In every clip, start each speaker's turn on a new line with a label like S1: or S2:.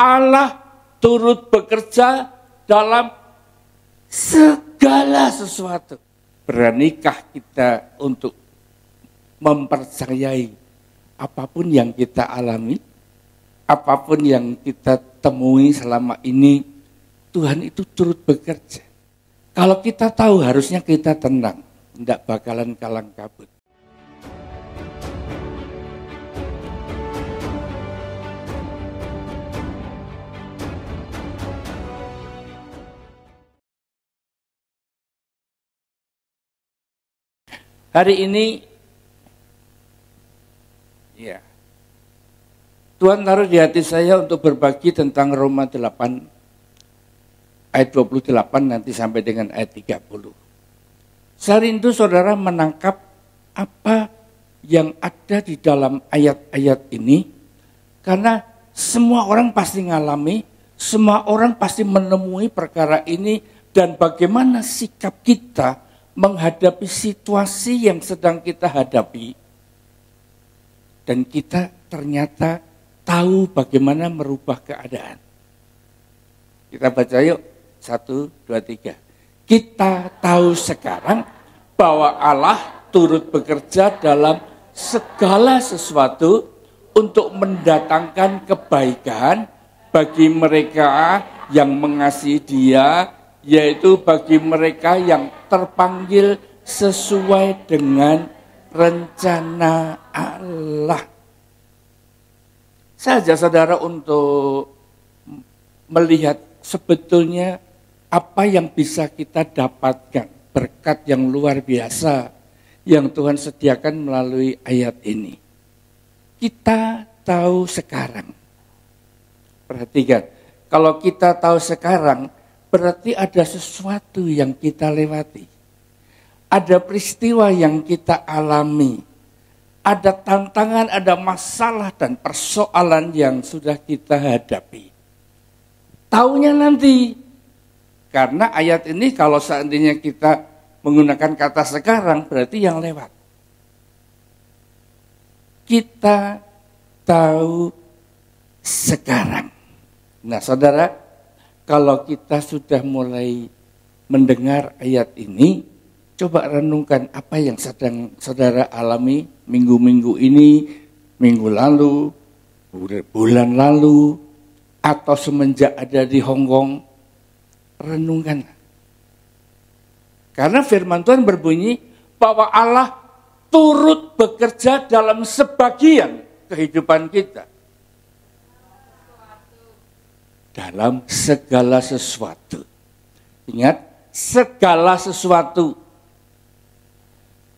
S1: Allah turut bekerja dalam segala sesuatu. Beranikah kita untuk mempercayai apapun yang kita alami, apapun yang kita temui selama ini, Tuhan itu turut bekerja. Kalau kita tahu harusnya kita tenang, tidak bakalan kalang kabut. Hari ini, ya, Tuhan taruh di hati saya untuk berbagi tentang Roma 8, ayat 28 nanti sampai dengan ayat 30. Saya rindu saudara menangkap apa yang ada di dalam ayat-ayat ini, karena semua orang pasti ngalami, semua orang pasti menemui perkara ini, dan bagaimana sikap kita menghadapi situasi yang sedang kita hadapi, dan kita ternyata tahu bagaimana merubah keadaan. Kita baca yuk, 1, 2, 3. Kita tahu sekarang bahwa Allah turut bekerja dalam segala sesuatu untuk mendatangkan kebaikan bagi mereka yang mengasihi Dia, yaitu bagi mereka yang terpanggil sesuai dengan rencana Allah. Saja saudara untuk melihat sebetulnya apa yang bisa kita dapatkan, berkat yang luar biasa yang Tuhan sediakan melalui ayat ini. Kita tahu sekarang. Perhatikan, kalau kita tahu sekarang, berarti ada sesuatu yang kita lewati. Ada peristiwa yang kita alami. Ada tantangan, ada masalah dan persoalan yang sudah kita hadapi. Taunya nanti. Karena ayat ini kalau seandainya kita menggunakan kata sekarang, berarti yang lewat. Kita tahu sekarang. Nah saudara, kalau kita sudah mulai mendengar ayat ini, coba renungkan apa yang sedang saudara alami minggu-minggu ini, minggu lalu, bulan lalu, atau semenjak ada di Hong Kong. Renungkan. Karena firman Tuhan berbunyi bahwa Allah turut bekerja dalam sebagian kehidupan kita. Dalam segala sesuatu. Ingat, segala sesuatu.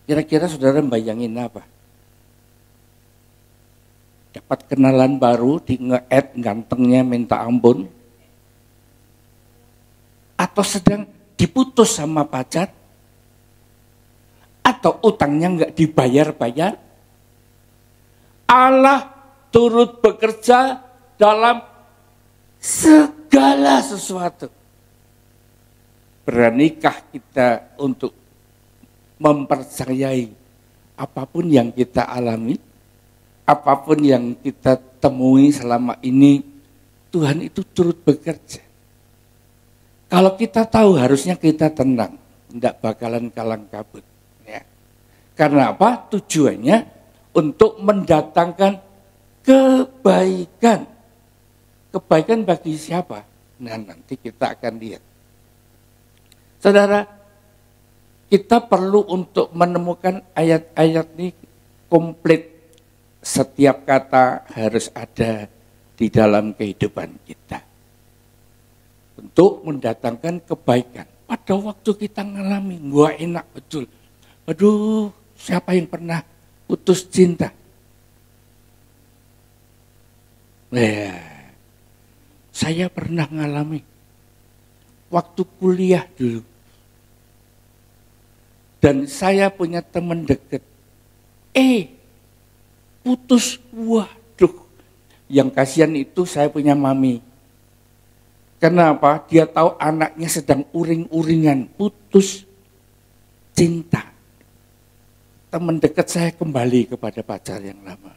S1: Kira-kira saudara bayangin apa? Dapat kenalan baru, di nge-add gantengnya minta ampun. Atau sedang diputus sama pacar. Atau utangnya nggak dibayar-bayar. Allah turut bekerja dalam segala sesuatu. Beranikah kita untuk mempercayai apapun yang kita alami, apapun yang kita temui selama ini, Tuhan itu turut bekerja. Kalau kita tahu harusnya kita tenang, tidak bakalan kalang kabut. Ya. Karena apa? Tujuannya untuk mendatangkan kebaikan. Kebaikan bagi siapa? Nah nanti kita akan lihat. Saudara, kita perlu untuk menemukan ayat-ayat ini komplit. Setiap kata harus ada di dalam kehidupan kita. Untuk mendatangkan kebaikan. Pada waktu kita ngalami, gua enak betul. Aduh, siapa yang pernah putus cinta? Saya pernah ngalami waktu kuliah dulu. Dan saya punya teman dekat. Putus, waduh. Yang kasihan itu saya punya mami. Kenapa? Dia tahu anaknya sedang uring-uringan, putus cinta. Teman dekat saya kembali kepada pacar yang lama.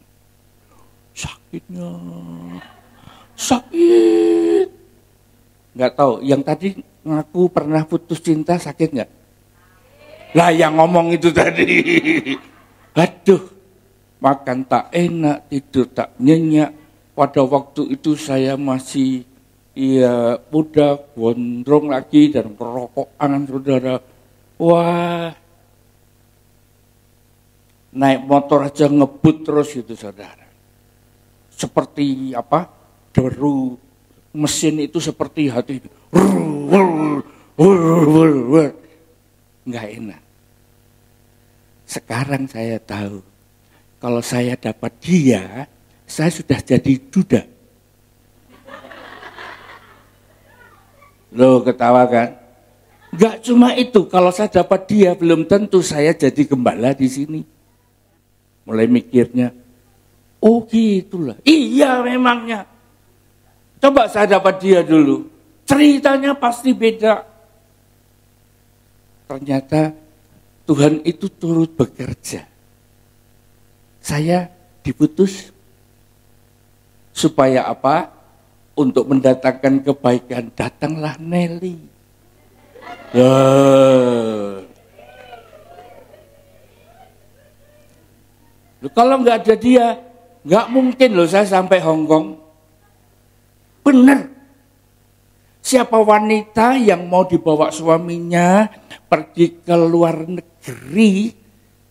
S1: Sakitnya. Sakit. Nggak tahu, yang tadi ngaku pernah putus cinta sakit nggak? Lah yang ngomong itu tadi. Aduh, makan tak enak, tidur tak nyenyak. Pada waktu itu saya masih muda, gondrong lagi dan kerokokan, saudara. Wah, naik motor aja ngebut terus gitu, saudara. Seperti apa? Deru mesin itu seperti hati. Nggak enak. Sekarang saya tahu, kalau saya dapat dia, saya sudah jadi duda. Loh, ketawa kan? Nggak cuma itu, kalau saya dapat dia, belum tentu saya jadi gembala di sini. Mulai mikirnya, oh gitulah. Iya memangnya. Coba saya dapat dia dulu. Ceritanya pasti beda. Ternyata Tuhan itu turut bekerja. Saya diputus supaya apa? Untuk mendatangkan kebaikan. Datanglah Nelly. Kalau nggak ada dia, nggak mungkin loh saya sampai Hong Kong. Benar. Siapa wanita yang mau dibawa suaminya pergi ke luar negeri,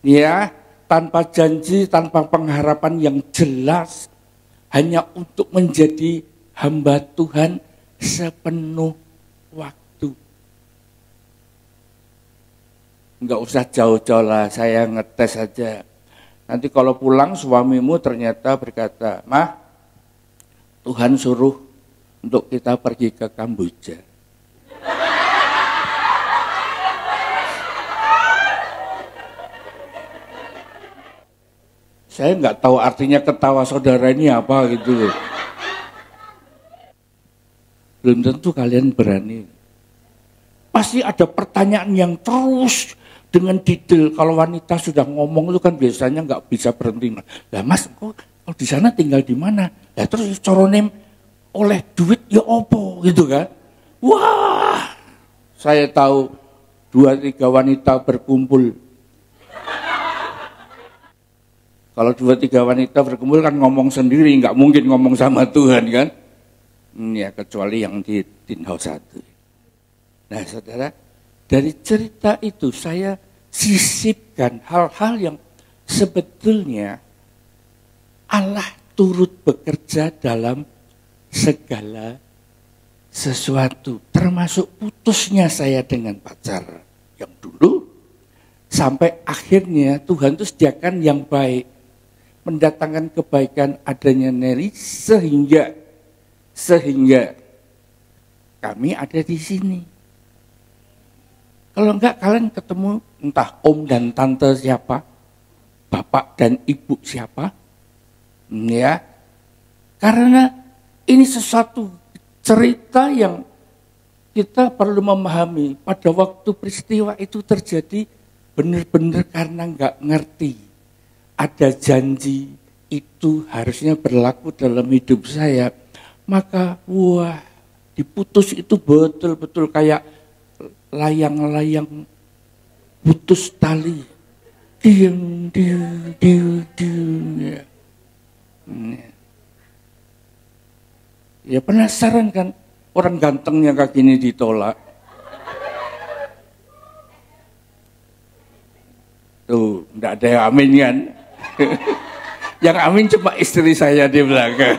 S1: ya, tanpa janji, tanpa pengharapan yang jelas, hanya untuk menjadi hamba Tuhan sepenuh waktu. Enggak usah jauh-jauh lah, saya ngetes saja. Nanti kalau pulang suamimu ternyata berkata, "Mah, Tuhan suruh untuk kita pergi ke Kamboja." Saya nggak tahu artinya ketawa saudara ini apa gitu loh. Belum tentu kalian berani. Pasti ada pertanyaan yang terus dengan detail. Kalau wanita sudah ngomong itu kan biasanya nggak bisa berhenti. Lah Mas, kok kalau di sana tinggal di mana? Lah terus coronem oleh duit ya opo gitu kan. Wah, saya tahu 2-3 wanita berkumpul. Kalau 2-3 wanita berkumpul kan ngomong sendiri, nggak mungkin ngomong sama Tuhan kan. Ya kecuali yang di Tinhau 1. Nah saudara, dari cerita itu saya sisipkan hal-hal yang sebetulnya Allah turut bekerja dalam segala sesuatu, termasuk putusnya saya dengan pacar yang dulu, sampai akhirnya Tuhan itu sediakan yang baik, mendatangkan kebaikan adanya Nelly sehingga kami ada di sini. Kalau enggak kalian ketemu entah om dan tante siapa, bapak dan ibu siapa, ya, karena ini sesuatu cerita yang kita perlu memahami. Pada waktu peristiwa itu terjadi benar-benar karena enggak ngerti. Ada janji itu harusnya berlaku dalam hidup saya. Maka wah, diputus itu betul-betul kayak layang-layang putus tali. Diam. Ya penasaran kan, orang gantengnya kayak gini ditolak. Tuh, enggak ada yang amin kan. Yang amin cuma istri saya di belakang.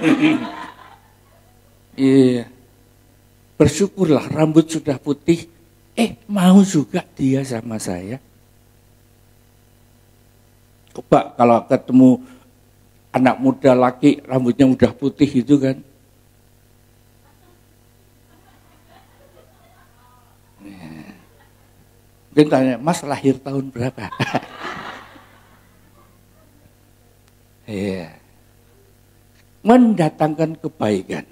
S1: Iya. Bersyukurlah rambut sudah putih. Mau juga dia sama saya. Coba kalau ketemu anak muda laki rambutnya udah putih itu kan. Mungkin tanya, Mas lahir tahun berapa? Iya. Mendatangkan kebaikan.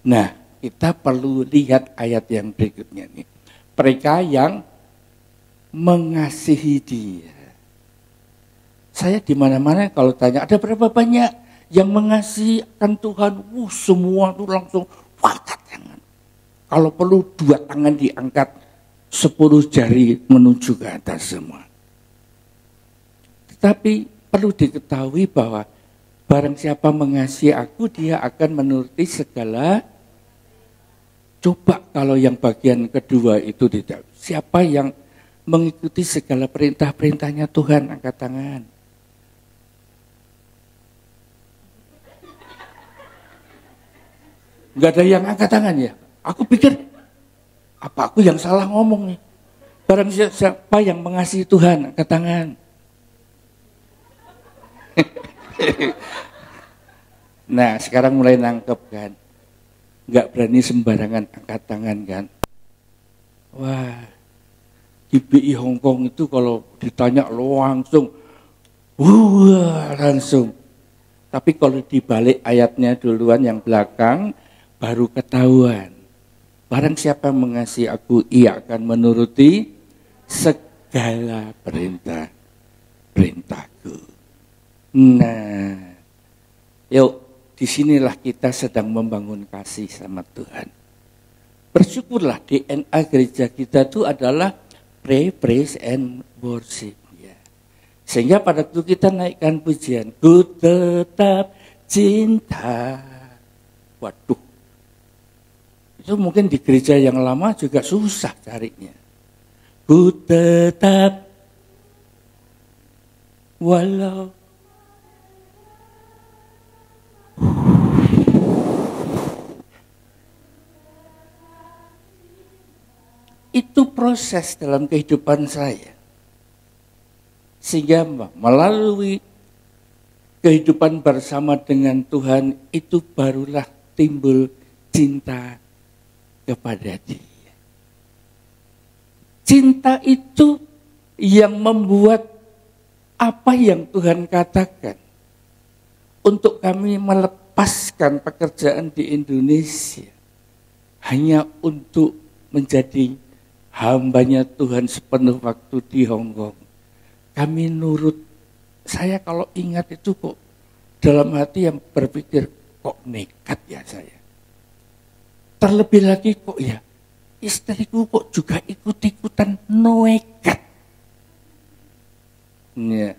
S1: Nah, kita perlu lihat ayat yang berikutnya nih. Mereka yang mengasihi dia. Saya di mana-mana kalau tanya, ada berapa banyak yang mengasihi akan Tuhan? Semua tuh langsung angkat tangan. Kalau perlu 2 tangan diangkat, 10 jari menuju ke atas semua. Tetapi perlu diketahui bahwa barang siapa mengasihi aku, dia akan menuruti segala. Coba kalau yang bagian kedua itu tidak. Siapa yang mengikuti segala perintah-perintahnya Tuhan, angkat tangan. Enggak ada yang angkat tangan ya. Aku pikir, apa aku yang salah ngomong nih? Barang siapa yang mengasihi Tuhan, angkat tangan. Nah, sekarang mulai nangkep kan. Enggak berani sembarangan angkat tangan kan. Wah, GBI Hongkong itu kalau ditanya langsung, langsung. Tapi kalau dibalik ayatnya duluan yang belakang, baru ketahuan. Barang siapa mengasihi aku, ia akan menuruti segala perintahku. Nah, yuk, disinilah kita sedang membangun kasih sama Tuhan. Bersyukurlah DNA gereja kita itu adalah pray, praise, and worship. Ya. Sehingga pada waktu kita naikkan pujian, ku tetap cinta. Waduh, itu mungkin di gereja yang lama juga susah carinya. Ku tetap walau itu proses dalam kehidupan saya. Sehingga melalui kehidupan bersama dengan Tuhan itu barulah timbul cinta kepada Dia. Cinta itu yang membuat apa yang Tuhan katakan untuk kami melepaskan pekerjaan di Indonesia hanya untuk menjadi hambanya Tuhan sepenuh waktu di Hongkong. Kami nurut. Saya kalau ingat itu kok dalam hati yang berpikir, kok nekat ya saya. Terlebih lagi kok ya, istriku kok juga ikut-ikutan nekat. Ya.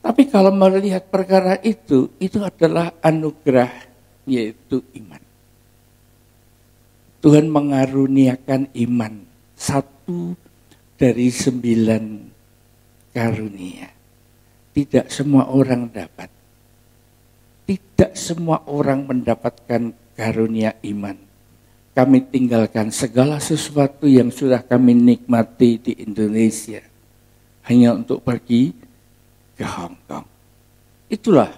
S1: Tapi kalau melihat perkara itu adalah anugerah, yaitu iman. Tuhan mengaruniakan iman, 1 dari 9 karunia. Tidak semua orang dapat. Tidak semua orang mendapatkan karunia iman. Kami tinggalkan segala sesuatu yang sudah kami nikmati di Indonesia hanya untuk pergi ke Hongkong. Itulah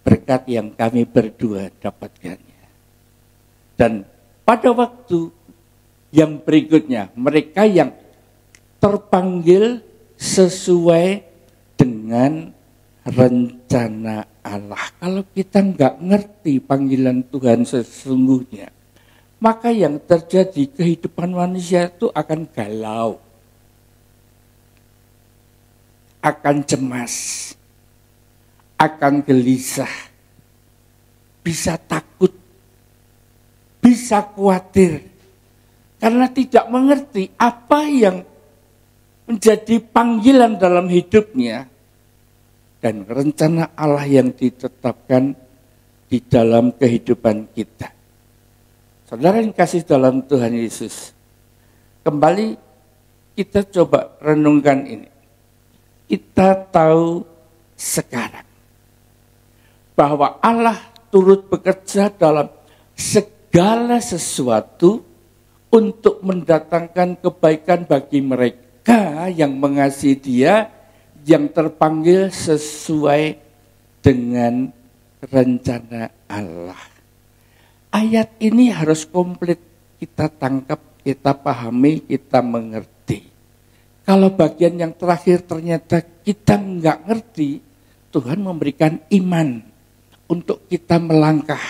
S1: berkat yang kami berdua dapatkannya. Dan pada waktu yang berikutnya, mereka yang terpanggil sesuai dengan rencana Allah. Kalau kita nggak ngerti panggilan Tuhan sesungguhnya, maka yang terjadi kehidupan manusia itu akan galau, akan cemas, akan gelisah, bisa takut, bisa khawatir, karena tidak mengerti apa yang menjadi panggilan dalam hidupnya dan rencana Allah yang ditetapkan di dalam kehidupan kita. Saudara yang kasih dalam Tuhan Yesus, kembali kita coba renungkan ini. Kita tahu sekarang bahwa Allah turut bekerja dalam segala sesuatu untuk mendatangkan kebaikan bagi mereka yang mengasihi Dia, yang terpanggil sesuai dengan rencana Allah. Ayat ini harus komplit kita tangkap, kita pahami, kita mengerti. Kalau bagian yang terakhir ternyata kita nggak ngerti, Tuhan memberikan iman untuk kita melangkah,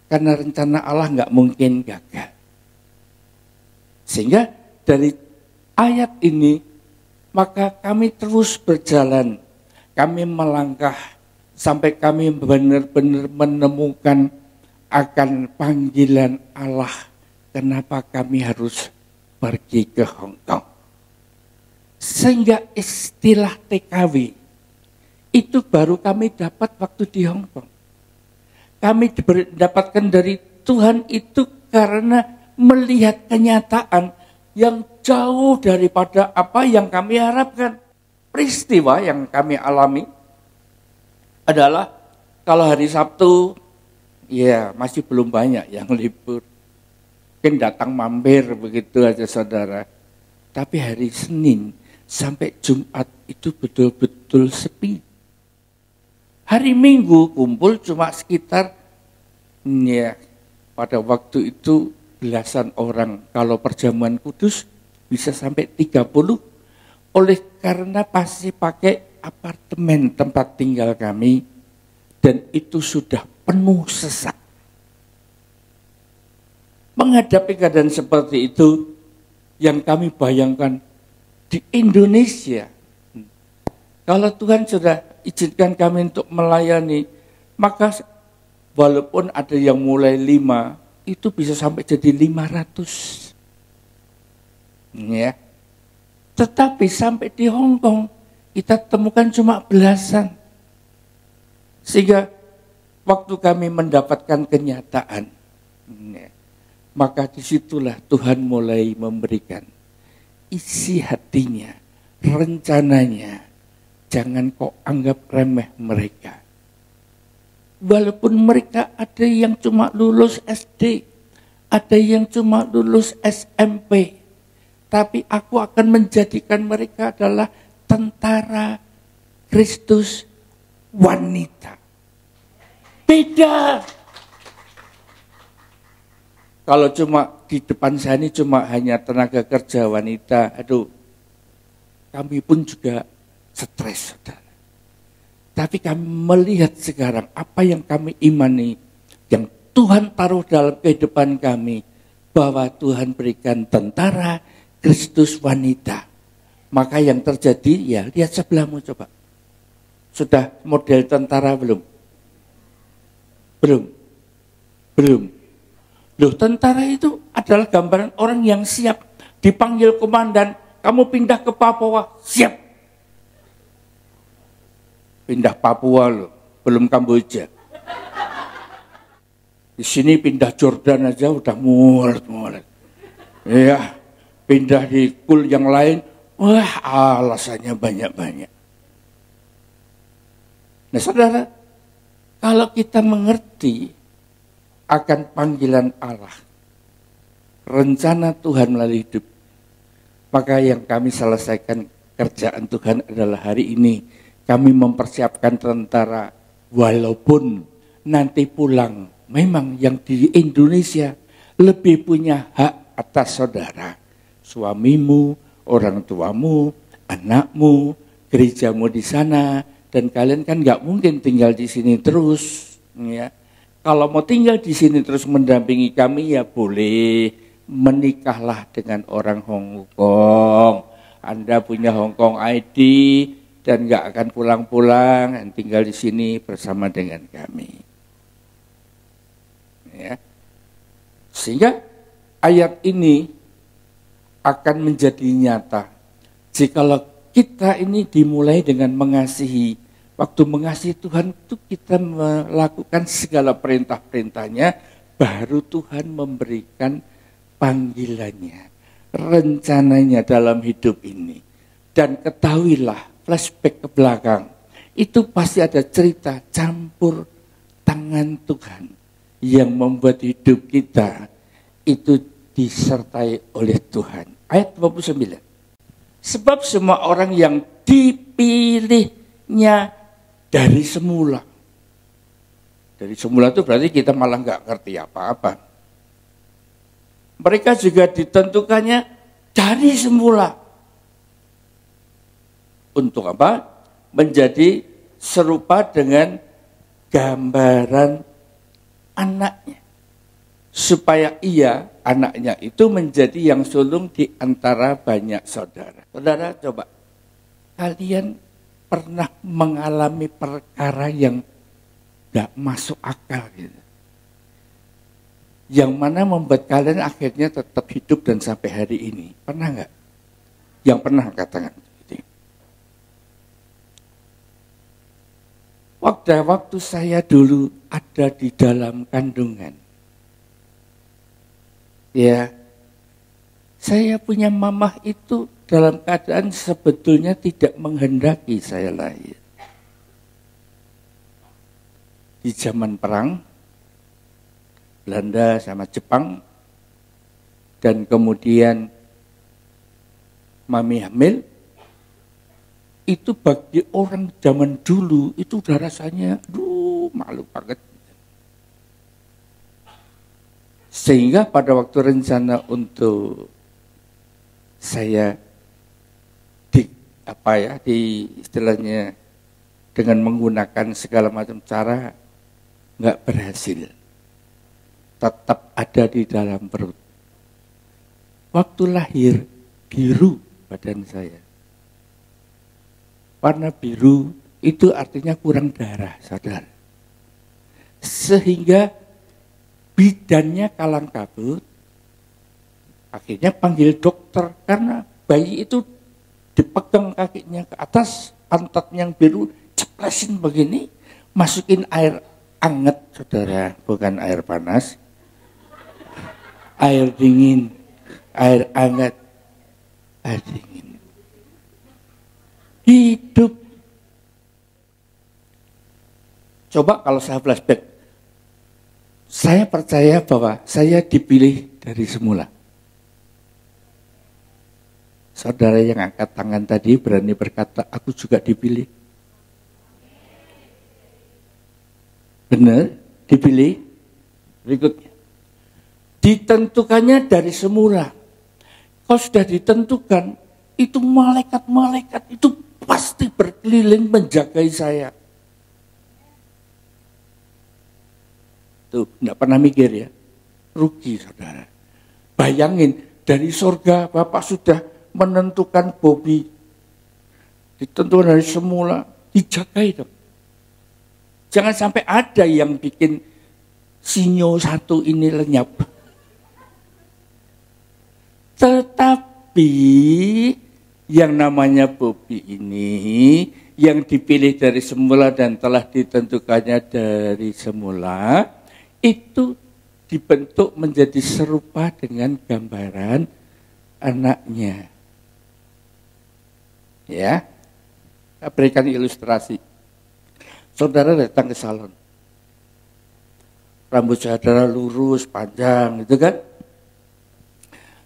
S1: karena rencana Allah nggak mungkin gagal. Sehingga dari ayat ini, maka kami terus berjalan, kami melangkah sampai kami benar-benar menemukan akan panggilan Allah kenapa kami harus pergi ke Hong Kong. Sehingga istilah TKW itu baru kami dapat waktu di Hong Kong. Kami dapatkan dari Tuhan itu karena melihat kenyataan yang jauh daripada apa yang kami harapkan. Peristiwa yang kami alami adalah kalau hari Sabtu, ya masih belum banyak yang libur. Mungkin datang mampir begitu aja saudara. Tapi hari Senin sampai Jumat itu betul-betul sepi. Hari Minggu kumpul cuma sekitar, ya pada waktu itu belasan orang. Kalau perjamuan kudus bisa sampai 30. Oleh karena pasti pakai apartemen tempat tinggal kami. Dan itu sudah penuh sesak. Menghadapi keadaan seperti itu, yang kami bayangkan di Indonesia, kalau Tuhan sudah izinkan kami untuk melayani, maka walaupun ada yang mulai 5, itu bisa sampai jadi 500. Ya. Tetapi sampai di Hong Kong, kita temukan cuma belasan. Sehingga waktu kami mendapatkan kenyataan, maka disitulah Tuhan mulai memberikan isi hatinya, rencananya. Jangan kau anggap remeh mereka. Walaupun mereka ada yang cuma lulus SD, ada yang cuma lulus SMP, tapi aku akan menjadikan mereka adalah tentara Kristus wanita. Beda. Kalau cuma di depan saya ini cuma hanya tenaga kerja wanita, aduh, kami pun juga stres, saudara. Tapi kami melihat sekarang apa yang kami imani, yang Tuhan taruh dalam kehidupan kami, bahwa Tuhan berikan tentara Kristus wanita. Maka yang terjadi, ya lihat sebelahmu coba. Sudah model tentara belum? Belum. Belum. Loh, tentara itu adalah gambaran orang yang siap dipanggil komandan, kamu pindah ke Papua, siap. Pindah Papua loh, belum Kamboja. Di sini pindah Jordan aja udah mulet. Ya, pindah di kul yang lain, wah alasannya banyak-banyak. Nah saudara, kalau kita mengerti akan panggilan Allah, rencana Tuhan melalui hidup, maka yang kami selesaikan kerjaan Tuhan adalah hari ini kami mempersiapkan tentara, walaupun nanti pulang, memang yang di Indonesia lebih punya hak atas saudara, suamimu, orang tuamu, anakmu, gerejamu di sana, dan kalian kan nggak mungkin tinggal di sini terus, ya. Kalau mau tinggal di sini terus mendampingi kami ya boleh, menikahlah dengan orang Hong Kong. Anda punya Hong Kong ID dan nggak akan pulang-pulang, dan tinggal di sini bersama dengan kami. Ya. Sehingga ayat ini akan menjadi nyata jikalau kita ini dimulai dengan mengasihi. Waktu mengasihi Tuhan itu kita melakukan segala perintah-perintahnya, baru Tuhan memberikan panggilannya, rencananya dalam hidup ini. Dan ketahuilah, flashback ke belakang, itu pasti ada cerita campur tangan Tuhan yang membuat hidup kita itu disertai oleh Tuhan. Ayat 29. Sebab semua orang yang dipilihnya dari semula. Dari semula itu berarti kita malah nggak ngerti apa-apa. Mereka juga ditentukannya dari semula. Untuk apa? Menjadi serupa dengan gambaran anaknya. Supaya ia, anaknya itu menjadi yang sulung di antara banyak saudara. Saudara coba, kalian pernah mengalami perkara yang gak masuk akal gitu. Yang mana membuat kalian akhirnya tetap hidup dan sampai hari ini? Pernah nggak? Yang pernah katakan. Waktu saya dulu ada di dalam kandungan. Ya, saya punya mamah itu dalam keadaan sebetulnya tidak menghendaki saya lahir. Di zaman perang, Belanda sama Jepang, dan kemudian mami hamil, itu bagi orang zaman dulu itu udah rasanya, malu banget. Sehingga pada waktu rencana untuk saya di istilahnya dengan menggunakan segala macam cara nggak berhasil, tetap ada di dalam perut. Waktu lahir biru badan saya. Warna biru itu artinya kurang darah, saudara. Sehingga bidannya kalang kabut. Akhirnya panggil dokter karena bayi itu dipegang kakinya ke atas, pantatnya yang biru, ceplesin begini, masukin air anget, saudara, bukan air panas. Air dingin, air hangat, air dingin. Hidup. Coba kalau saya flashback, saya percaya bahwa saya dipilih dari semula. Saudara yang angkat tangan tadi berani berkata, aku juga dipilih. Benar, dipilih. Berikutnya, ditentukannya dari semula. Kalau sudah ditentukan, itu malaikat-malaikat itu pasti berkeliling menjagai saya. Tuh, enggak pernah mikir ya. Rugi, saudara. Bayangin, dari surga Bapak sudah menentukan Bobby. Ditentukan dari semula, dijagai dong. Jangan sampai ada yang bikin sinyo satu ini lenyap. Tetapi yang namanya Bobby ini, yang dipilih dari semula dan telah ditentukannya dari semula, itu dibentuk menjadi serupa dengan gambaran anaknya. Ya, saya berikan ilustrasi. Saudara datang ke salon, rambut saudara lurus, panjang, gitu kan?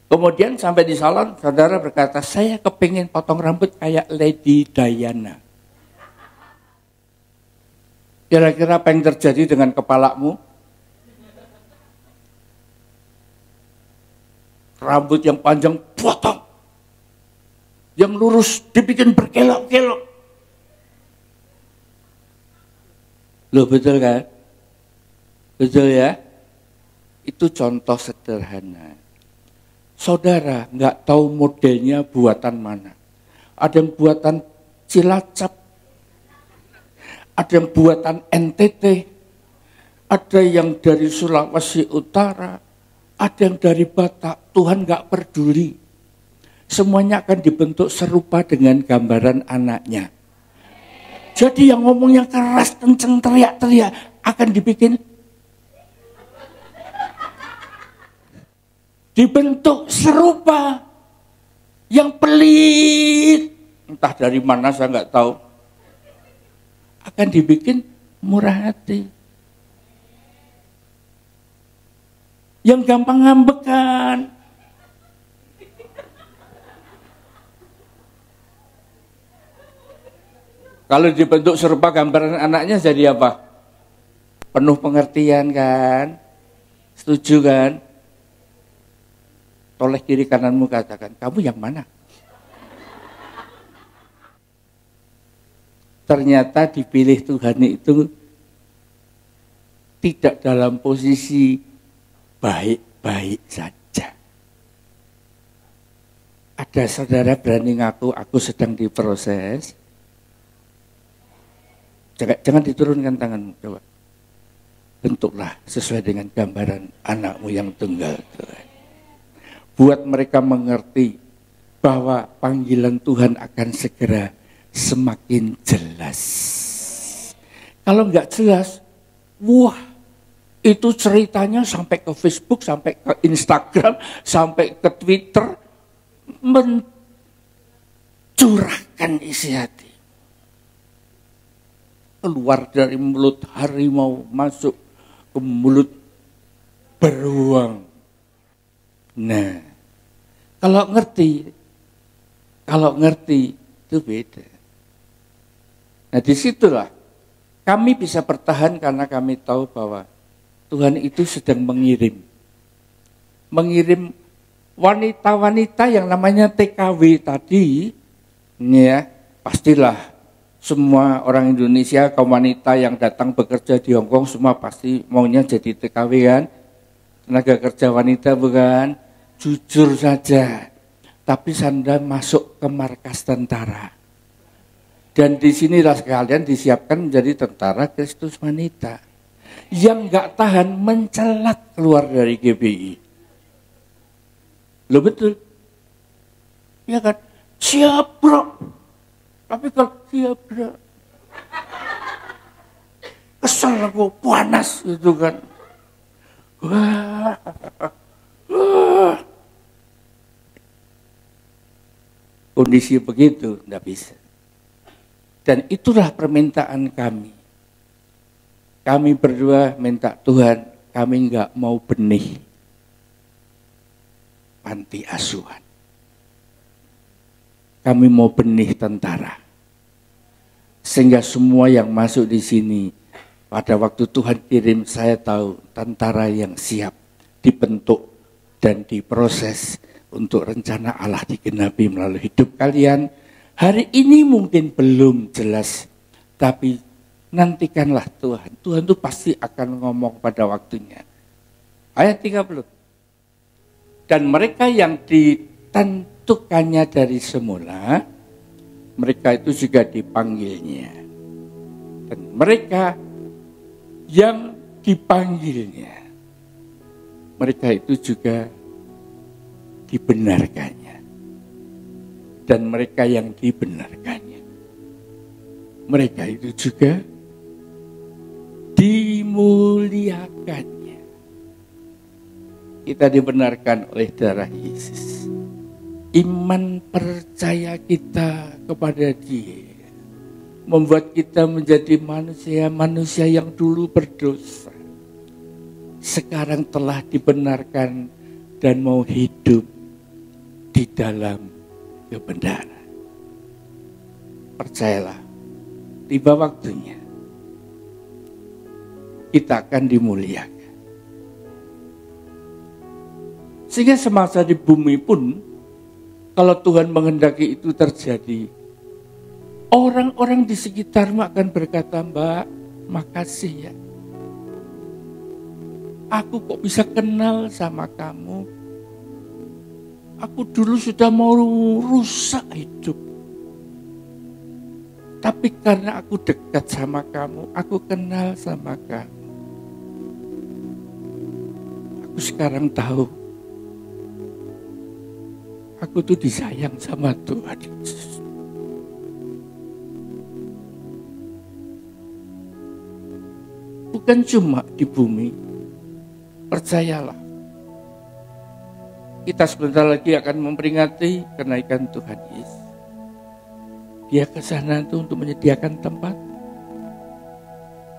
S1: Kemudian sampai di salon, saudara berkata, saya kepingin potong rambut kayak Lady Diana. Kira-kira apa yang terjadi dengan kepalamu? Rambut yang panjang potong, yang lurus dibikin berkelok-kelok. Loh, betul kan? Betul ya? Itu contoh sederhana. Saudara nggak tahu modelnya buatan mana. Ada yang buatan Cilacap, ada yang buatan NTT, ada yang dari Sulawesi Utara, ada yang dari Batak. Tuhan nggak peduli. Semuanya akan dibentuk serupa dengan gambaran anaknya. Jadi yang ngomongnya keras, kenceng, teriak-teriak akan dibikin dibentuk serupa. Yang pelit, entah dari mana saya nggak tahu, akan dibikin murah hati. Yang gampang ngambekan, kalau dibentuk serupa gambaran anaknya jadi apa? Penuh pengertian kan? Setuju kan? Toleh kiri kananmu katakan, kamu yang mana? Ternyata dipilih Tuhan itu tidak dalam posisi baik-baik saja. Ada saudara berani ngaku, aku sedang diproses. Jangan diturunkan tanganmu, coba. bentuklah sesuai dengan gambaran anakmu yang tunggal, Tuhan. Buat mereka mengerti bahwa panggilan Tuhan akan segera semakin jelas. Kalau nggak jelas, wah, itu ceritanya sampai ke Facebook, sampai ke Instagram, sampai ke Twitter, mencurahkan isi hati. Keluar dari mulut harimau, masuk ke mulut beruang. Nah, kalau ngerti itu beda. Nah, disitulah kami bisa bertahan karena kami tahu bahwa Tuhan itu sedang mengirim wanita-wanita yang namanya TKW tadi, ya, pastilah semua orang Indonesia, kaum wanita yang datang bekerja di Hongkong semua pasti maunya jadi TKW kan, tenaga kerja wanita bukan, jujur saja. Tapi Anda masuk ke markas tentara. Dan di sinilah sekalian disiapkan menjadi tentara Kristus wanita. Yang nggak tahan mencelat keluar dari GBI. Loh betul? Ya kan? Siap bro. Tapi kalau siap bro. Kesel aku, panas gitu kan. Wah. Kondisi begitu, tidak bisa. Dan itulah permintaan kami. Kami berdua minta Tuhan, kami enggak mau benih panti asuhan. Kami mau benih tentara. Sehingga semua yang masuk di sini, pada waktu Tuhan kirim, saya tahu tentara yang siap dibentuk dan diproses untuk rencana Allah digenapi melalui hidup kalian. Hari ini mungkin belum jelas, tapi nantikanlah Tuhan. Tuhan itu pasti akan ngomong pada waktunya. Ayat 30. Dan mereka yang ditentukannya dari semula, mereka itu juga dipanggilnya. Dan mereka yang dipanggilnya, mereka itu juga dibenarkannya. Dan mereka yang dibenarkannya, mereka itu juga dimuliakannya. Kita dibenarkan oleh darah Yesus. Iman percaya kita kepada Dia membuat kita menjadi manusia yang dulu berdosa, sekarang telah dibenarkan dan mau hidup di dalam kebenaran. Percayalah, tiba waktunya kita akan dimuliakan. Sehingga semasa di bumi pun, kalau Tuhan menghendaki itu terjadi, orang-orang di sekitarmu akan berkata, Mbak, makasih ya. Aku kok bisa kenal sama kamu. Aku dulu sudah mau rusak hidup. Tapi karena aku dekat sama kamu, aku kenal sama kamu. Aku sekarang tahu, aku tuh disayang sama Tuhan Yesus. Bukan cuma di bumi, percayalah. Kita sebentar lagi akan memperingati kenaikan Tuhan Yesus. Dia ke sana itu untuk menyediakan tempat.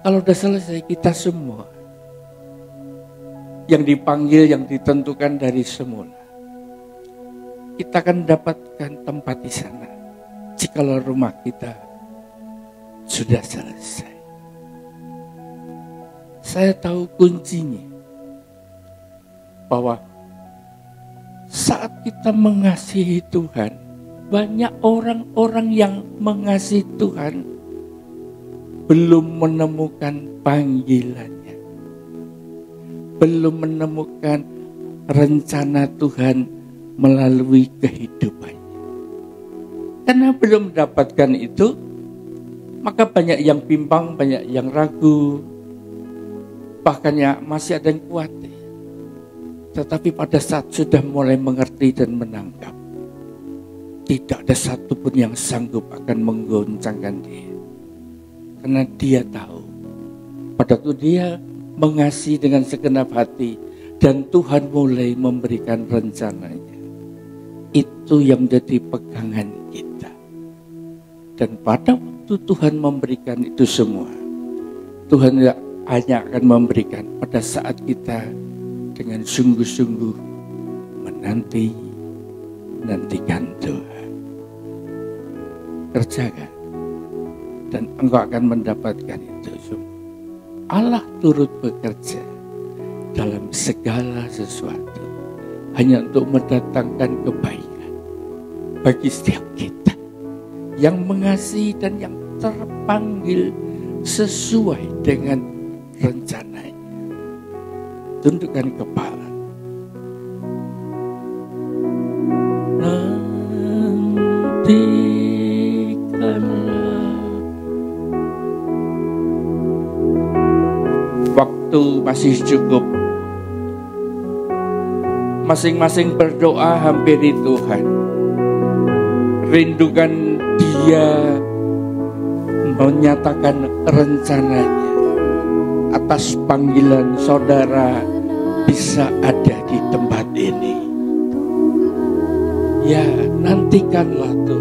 S1: Kalau sudah selesai, kita semua yang dipanggil, yang ditentukan dari semula, kita akan mendapatkan tempat di sana. Jikalau rumah kita sudah selesai. Saya tahu kuncinya, bahwa saat kita mengasihi Tuhan, banyak orang-orang yang mengasihi Tuhan belum menemukan panggilannya, belum menemukan rencana Tuhan melalui kehidupannya. Karena belum mendapatkan itu, maka banyak yang bimbang, banyak yang ragu. bahkan ya masih ada yang khawatir. Tetapi pada saat sudah mulai mengerti dan menangkap, tidak ada satupun yang sanggup akan menggoncangkan dia. Karena dia tahu, pada waktu dia mengasihi dengan segenap hati, dan Tuhan mulai memberikan rencananya, itu yang menjadi pegangan kita. Dan pada waktu Tuhan memberikan itu semua, Tuhan hanya akan memberikan pada saat kita dengan sungguh-sungguh menantikan Tuhan. Kerjakan, dan engkau akan mendapatkan itu semua. Allah turut bekerja dalam segala sesuatu hanya untuk mendatangkan kebaikan bagi setiap kita yang mengasihi dan yang terpanggil sesuai dengan rencananya. Tundukkan kepala. Nantikanlah. Waktu masih cukup. Masing-masing berdoa hampiri Tuhan. Rindukan Dia menyatakan rencananya atas panggilan saudara bisa ada di tempat ini. Ya, nantikanlah Tuhan.